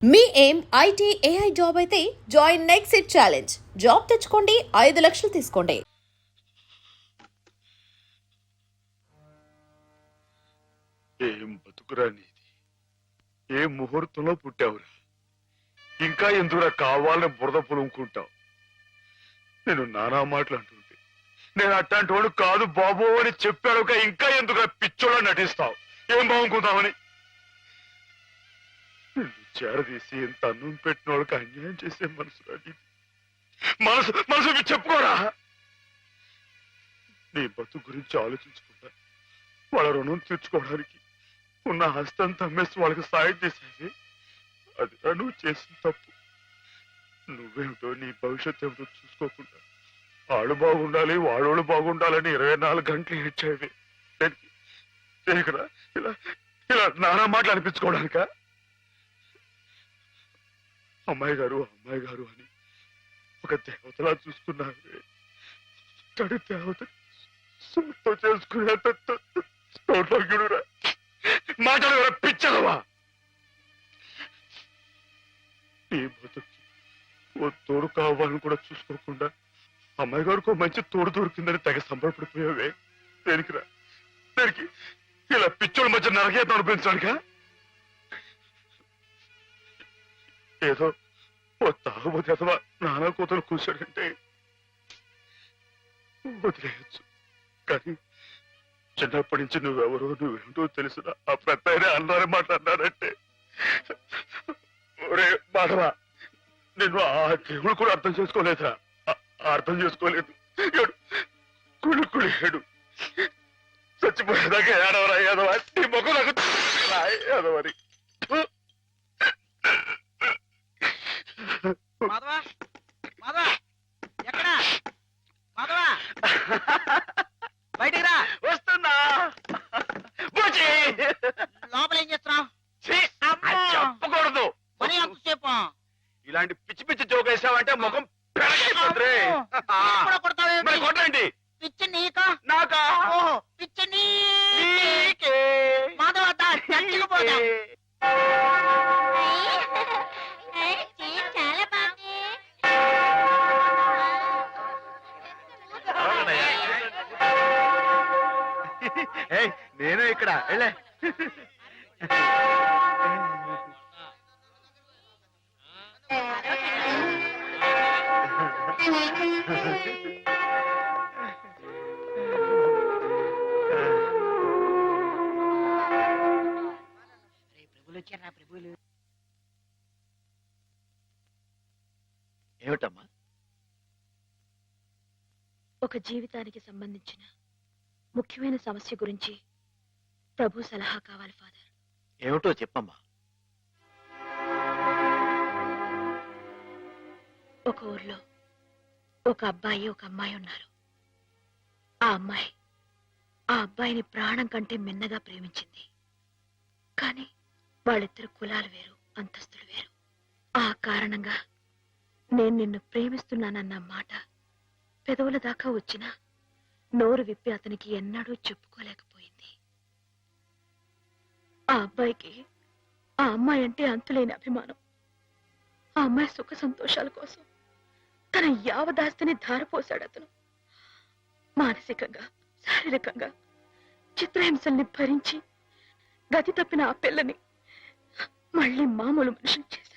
మీ ఏం IT AI job అయితే join next it challenge. Job తెచ్చుకోండి, 5 లక్షలు తీసుకోండి. ఏం బతుకురా నీది, ఏ ముహూర్తంలో పుట్టావురా? ఇంకా ఎందుకురా కావాలని బురద పులుముకుంటావు? నేను నానా మాటలు అంటుంటే నేను అట్లాంటి వాడు కాదు బాబు అని చెప్పాడు. ఇంకా ఎందుకురా పిచ్చోళ్ళ నటిస్తావు? ఏం బాగుంకుందామని నిన్ను చేరదీసి ఎంత అన్నం పెట్టిన వాళ్ళకి అన్యాయం చేసే మనసురా నీది. మనసు మనసు చెప్పుకోరా. నీ బతుకు గురించి ఆలోచించుకుంటా వాళ్ళ రుణం తీర్చుకోవడానికి ఉన్న హస్తం అమ్మేసి వాళ్ళకి సాయం చేసేది. అది నువ్వు చేసిన తప్పు. నువ్వేమిటో నీ భవిష్యత్తు ఏమిటో చూసుకోకుండా వాడు బాగుండాలి వాడోళ్ళు బాగుండాలని 24 గంటలు ఏడ్చేవి. ఇలా ఇలా నానా మాటలు అనిపించుకోవడానిక? అమ్మాయి గారు అని ఒక దేవతలా చూసుకున్నావే. తడి దేవత సొంతం చేసుకునేంత తోటలోకిడురా మాటలు ఎవరో పిచ్చదవా? నీ బతుకి ఓ తోడు కావాలని కూడా చూసుకోకుండా అమ్మాయి గారికి మంచి తోడు దొరికిందని తెగ సంబరపడిపోయావే. దేనికిరా? దేనికి? ఇలా పిచ్చోళ్ళ మధ్య నరకేతం అనిపించడానికా? ఏదో ఓ తాగుబోతే అథవా నానా కూతురు కూర్చోడంటే వదిలేయచ్చు, కానీ చిన్నప్పటి నుంచి నువ్వెవరో నువ్వేమిటో తెలిసిన ఆ పెద్ద అన్నారే మాట్లాడినారంటే ఒరే మాధవా, నేను ఆ దేవుడు కూడా అర్థం చేసుకోలేదా? అర్థం చేసుకోలేదు. కుళ్ళు చచ్చిపోయేదాకా ఏడవరా ఏదవా? నీ మొక్క నాకు ఏదవరి. బయటికి రా. వస్తున్నా. లోపల ఏం చేస్తున్నావు? చెప్పకూడదు. మరి అంతసేపు ఇలాంటి పిచ్చి పిచ్చి జోక్ వేసావంటే ముఖం పెరగైపోతుంది. కొట్టండి. పిచ్చి నీకా నాకా? ఓహో, పిచ్చి నీకే. మాధవ చచ్చిపోతా. చాలా బాగుంది. నేను ఇక్కడ వెళ్ళే. ప్రభులు వచ్చారా? ప్రభులు ఏమిటమ్మా? ఒక జీవితానికి సంబంధించిన ముఖ్యమైన సమస్య గురించి ప్రభు సలహా కావాలి ఫాదర్. ఏమిటో చెప్పమ్మా. ఒక ఊర్లో ఒక అబ్బాయి ఒక అమ్మాయి ఉన్నారు. ఆ అమ్మాయి ఆ అబ్బాయిని ప్రాణం కంటే మిన్నగా ప్రేమించింది. కానీ వాళ్ళిద్దరు కులాలు వేరు, అంతస్తులు వేరు. ఆ కారణంగా నేను నిన్ను ప్రేమిస్తున్నానన్న మాట పెదవుల దాకా వచ్చినా నోరు విప్పి అతనికి ఎన్నడూ చెప్పుకోలేకపోయింది. ఆ అబ్బాయికి ఆ అమ్మాయి అంటే అంతులేని అభిమానం. ఆ అమ్మాయి సుఖ సంతోషాల కోసం తన యావదాస్తిని ధారపోశాడు అతను. మానసికంగా శారీరకంగా చిత్రహింసల్ని భరించి గతి తప్పిన ఆ పిల్లని మళ్ళీ మామూలు మనిషిని చేశాడు.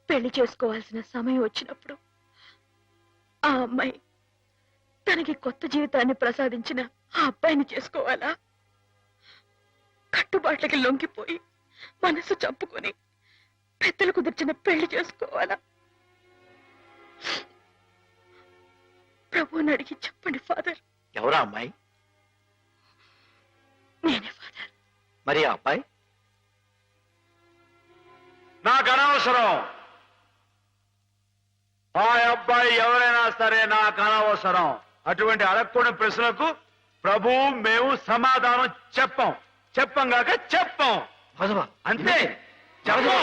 పెళ్లి చేసుకోవాల్సిన సమయం వచ్చినప్పుడు ఆ అమ్మాయి తనకి కొత్త జీవితాన్ని ప్రసాదించిన ఆ అబ్బాయిని చేసుకోవాలా? కట్టుబాట్లకి లొంగిపోయి మనసు చంపుకొని పెద్దలు కుదిర్చిన పెళ్లి చేసుకోవాలా? ప్రభువుని అడిగి చెప్పండి ఫాదర్. ఎవరా అమ్మాయి? నేనే ఫాదర్. మరి ఆ అబ్బాయి? నాకు అనవసరం. ఆ అబ్బాయి ఎవరైనా సరే నాకు అనవసరం. అటువంటి అడగకూడని ప్రశ్నలకు ప్రభు మేము సమాధానం చెప్పంగాక చెప్పం. అంతే. చెప్పం.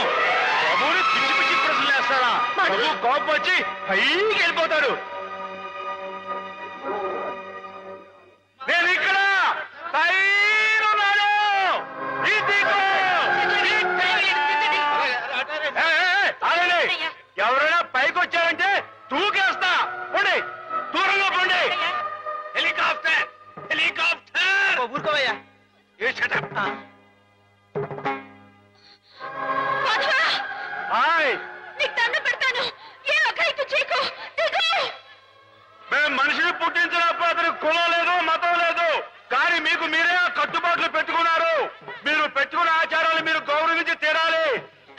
ప్రభుని పిచ్చి పిచ్చి ప్రశ్నలు వేస్తారా? ప్రభు కోపం వచ్చి పైకి వెళ్ళిపోతాడు. నేను ఇక్కడ పైన ఉన్నాను. మేము మనిషిని పుట్టించినప్పుడు అతనికి కులం లేదు, మతం లేదు. కానీ మీకు మీరే ఆ కట్టుబాట్లు పెట్టుకున్నారు. మీరు పెట్టుకున్న ఆచారాలు మీరు గౌరవించి తీరాలి.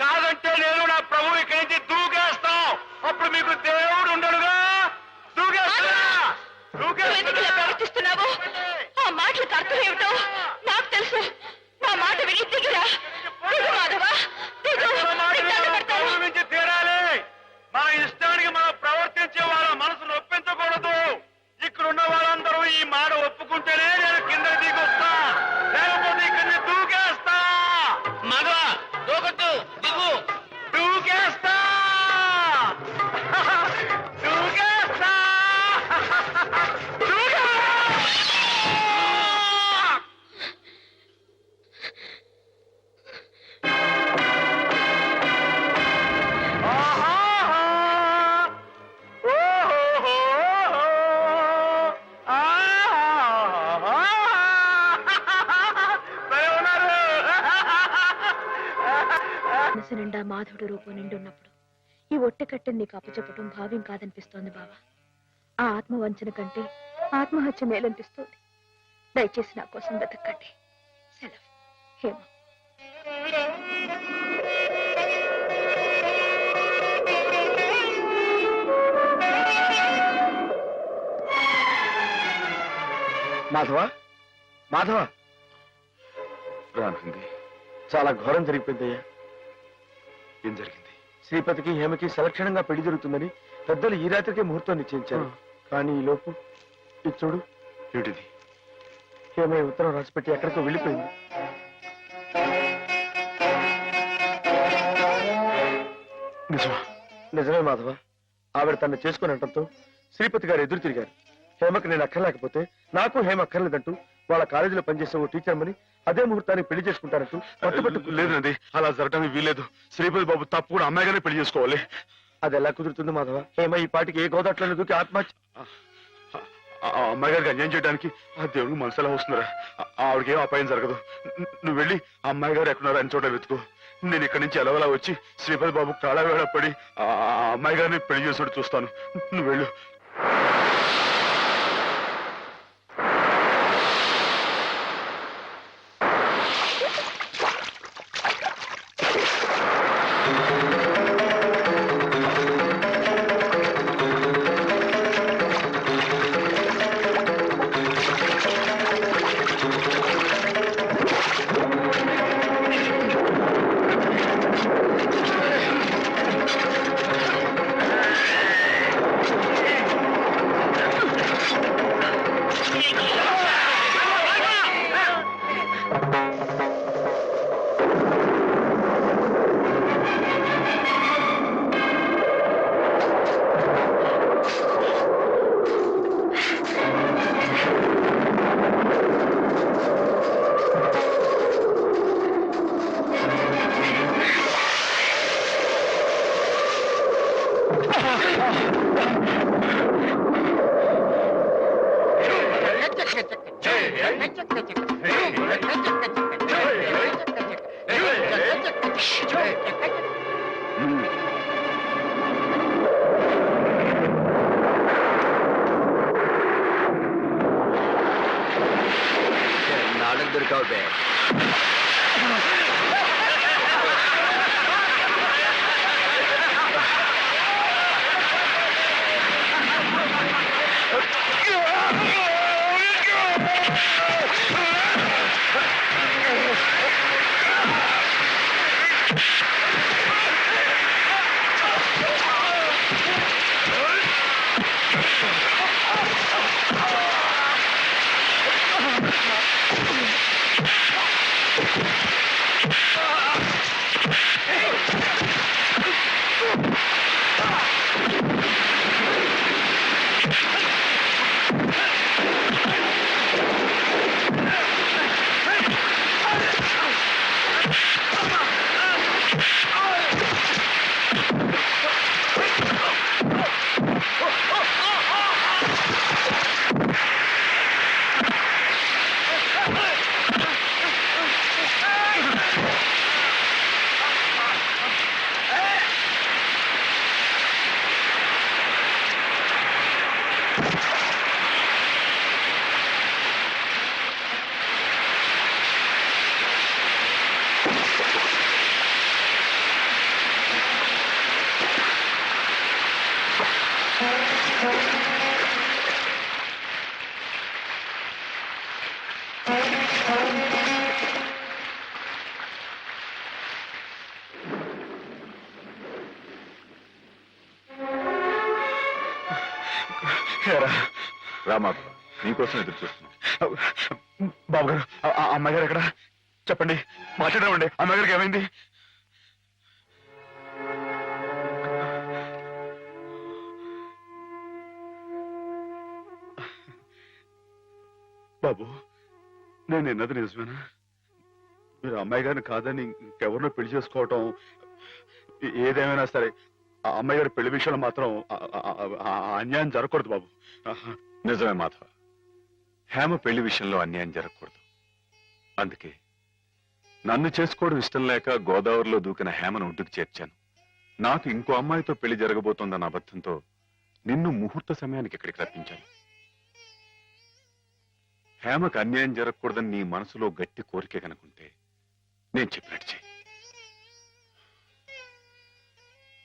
కాదంటే నేను నా ప్రభు ఇక్కడి నుంచి దూకేస్తాం. అప్పుడు మీకు దేవుడు ఉండడుగా. ప్రవర్తిస్తున్నావు ఆ మాటలకు అర్థం ఏమిటో నాకు తెలుసు. నా మాట విని దిగిరా. మాధవా గౌరవించి తీరాలి. మన ఇష్టానికి మనం ప్రవర్తించే వాళ్ళ మనసు నొప్పించకూడదు. ఇక్కడున్న వాళ్ళందరూ ఈ మాట ఒప్పుకుంటేనే నేను కింద దిగొస్తా, లేకపోతే ఇక్కడిని దూకేస్తా. మాధవ దూకొద్దు, దిగు. దూకేస్తా దూకేస్తా మనసు నిండా మాధవుడు రూపం నిండున్నప్పుడు ఈ ఒట్టె కట్టెని నీకు అప్పచెప్పటం భావ్యం కాదనిపిస్తోంది బావా. ఆ ఆత్మవంచన కంటే ఆత్మహత్య మేలనిపిస్తోంది. దయచేసి నా కోసం బతకండి. సెలవు. హేమ. మాధవ, మాధవ, రానుంది. చాలా ఘోరం జరిగిపోయిందయ్యా. ఏం జరిగింది? శ్రీపతికి హేమకి సలక్షణంగా పెళ్లి జరుగుతుందని పెద్దలు ఈ రాత్రికే ముహూర్తం నిశ్చయించారు. కానీ ఈ లోపు ఇది చూడు. ఏమిటిది? హేమ ఈ ఉత్తరం రాసిపెట్టి ఎక్కడికో వెళ్ళిపోయింది. నిజమా? నిజమే మాధవ. ఆవిడ తను చేసుకుని అనటంతో శ్రీపతి గారు ఎదురు తిరిగారు. హేమకి నేను అక్కర్లేకపోతే నాకు హేమ అక్కర్లేదంటూ వాళ్ళ కాలేజీలో పనిచేసే ఓ టీచర్మని అదే ముహూర్తానికి పెళ్లి చేసుకుంటారంటూ పట్టుబట్టు. లేదండి, అలా జరగడానికి వీలేదు. శ్రీపతి బాబు తప్పు కూడా అమ్మాయిగానే పెళ్లి చేసుకోవాలి. అది ఎలా కుదురుతుంది మాధవ? హేమ ఈ పాటికి ఏ గోదాట్లను దూకి ఆత్మహత్య. ఆ అమ్మాయి గారికి అన్యాయం చేయడానికి ఆ దేవుడికి మనసు ఎలా వస్తున్నారా? ఆవిడకి ఏం అపాయం జరగదు. నువ్వు వెళ్ళి ఆ అమ్మాయి గారు ఎక్కడున్నారో అని చోట వెతుకు. నేను ఇక్కడి నుంచి ఎలవలా వచ్చి శ్రీపతి బాబు కాళవేళ పడి ఆ అమ్మాయి గారిని పెళ్లి చేసుకుంటూ చూస్తాను. నువ్వు వెళ్ళు. నాలుగు దొరికావు. రామా నీకోసం ఎదురు చూస్తున్నా. బాబు గారు ఆ అమ్మాయి గారు ఎక్కడ చెప్పండి, మాట్లాడమండి. అమ్మాయి గారికి ఏమైంది? బాబు, నేను విన్నది నిజమేనా? మీరు అమ్మాయి గారిని కాదని ఇంకెవరినో పెళ్లి చేసుకోవటం, ఏదేమైనా సరే ఆ అమ్మాయి గారి పెళ్లి విషయంలో మాత్రం అన్యాయం జరగకూడదు బాబు. నిజమే మాధవ, హేమ పెళ్లి విషయంలో అన్యాయం జరగకూడదు. అందుకే నన్ను చేసుకోవడం ఇష్టం లేక గోదావరిలో దూకిన హేమను ఒడ్డుకు చేర్చాను. నాకు ఇంకో అమ్మాయితో పెళ్లి జరగబోతోందన్న అబద్ధంతో నిన్ను ముహూర్త సమయానికి ఇక్కడికి రప్పించాను. హేమకు అన్యాయం జరగకూడదని నీ మనసులో గట్టి కోరిక కనుకుంటే నేను చెప్పినట్టు చెయ్యి.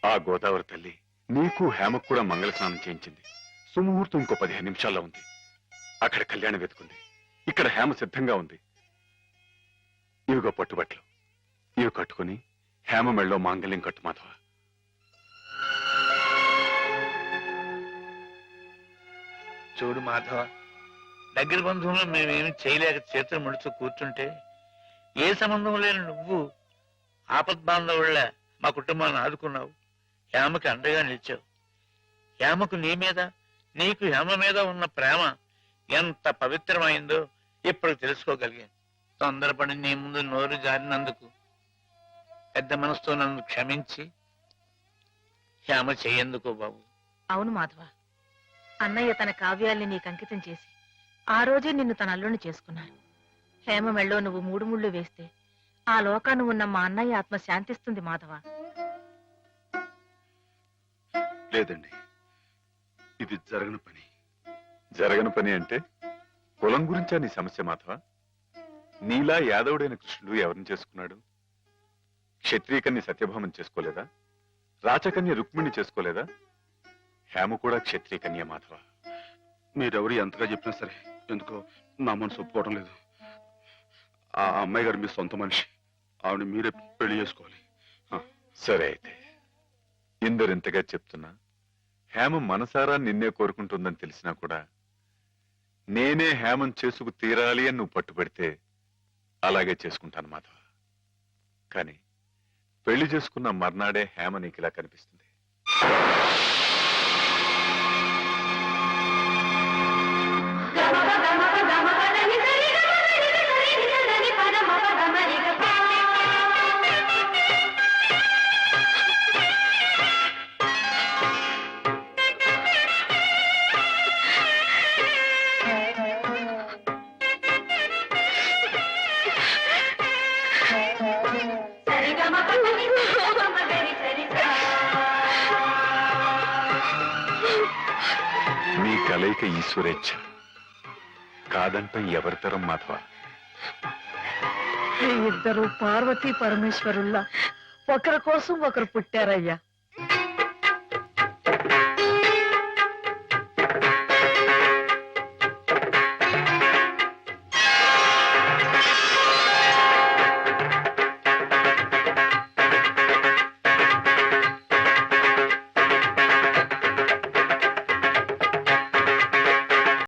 ఆ గోదావరి తల్లి నీకు హేమకు కూడా మంగళ స్నానం చేయించింది. సుముహూర్తం ఇంకో 15 నిమిషాల్లో ఉంది. అక్కడ కళ్యాణం వెతుకుంది, ఇక్కడ హేమ సిద్ధంగా ఉంది. ఇవిగో పట్టుబట్లు, ఇవి కట్టుకుని హేమ మెళ్ళో మాంగళ్యం కట్టు మాధవ. చూడు మాధవ, దగ్గర బంధువులు మేమేమి చేయలేక చేతులు ముడుచు కూర్చుంటే ఏ సంబంధం లేని నువ్వు ఆపద్బాంధవుళ్ళ మా కుటుంబాన్ని ఆదుకున్నావు. హేమకి అండగా నిలిచావు. హేమకు నీ మీద, నీకు హేమ మీద ఉన్న ప్రేమ ఎంత పవిత్రమైందో ఇప్పుడు తెలుసుకోగలిగాను. తొందరపడి నీ ముందు నోరు జారినందుకు పెద్ద మనసుతో నన్ను క్షమించి హేమ చెయ్యేందుకు బాబు. అవును మాధవ, అన్నయ్య తన కావ్యాల్ని నీకు అంకితం చేసి ఆ రోజే నిన్ను తన అల్లుని చేసుకున్నారు. హేమ మెళ్ళో నువ్వు 3 ముళ్ళు వేస్తే ఆ లోకాన్ని ఉన్న మా అన్నయ్య ఆత్మ శాంతిస్తుంది మాధవ. లేదండి, ఇది జరగని పని. జరగని పని అంటే కులం గురించా నీ సమస్య మాధవ? నీలా యాదవుడైన కృష్ణుడు ఎవరిని చేసుకున్నాడు? క్షత్రియకన్య సత్యభామని చేసుకోలేదా? రాచకన్య రుక్మిణి చేసుకోలేదా? హేమ కూడా క్షత్రియకన్య మాధవ. మీరెవరు ఎంతగా చెప్పినా సరే ఎందుకో నా మనసు ఒప్పుకోవడం లేదు. ఆ అమ్మాయి గారు మీ సొంత మనిషి, ఆవిడ మీరే పెళ్లి చేసుకోవాలి. సరే అయితే, ఇందరింతగా చెప్తున్నా హేమ మనసారా నిన్నే కోరుకుంటుందని తెలిసినా కూడా నేనే హేమం చేసుకు తీరాలి అని నువ్వు పట్టుబడితే అలాగే చేసుకుంటాను మాధవ. కానీ పెళ్లి చేసుకున్న మర్నాడే హేమ నీకు ఇలా కనిపిస్తుంది. నీ కలయిక ఈశ్వరేచ్ఛ, కాదంటే ఎవరితరం మాధవ? ఇద్దరు పార్వతీ పరమేశ్వరుల్లా ఒకరి కోసం ఒకరు పుట్టారయ్యా.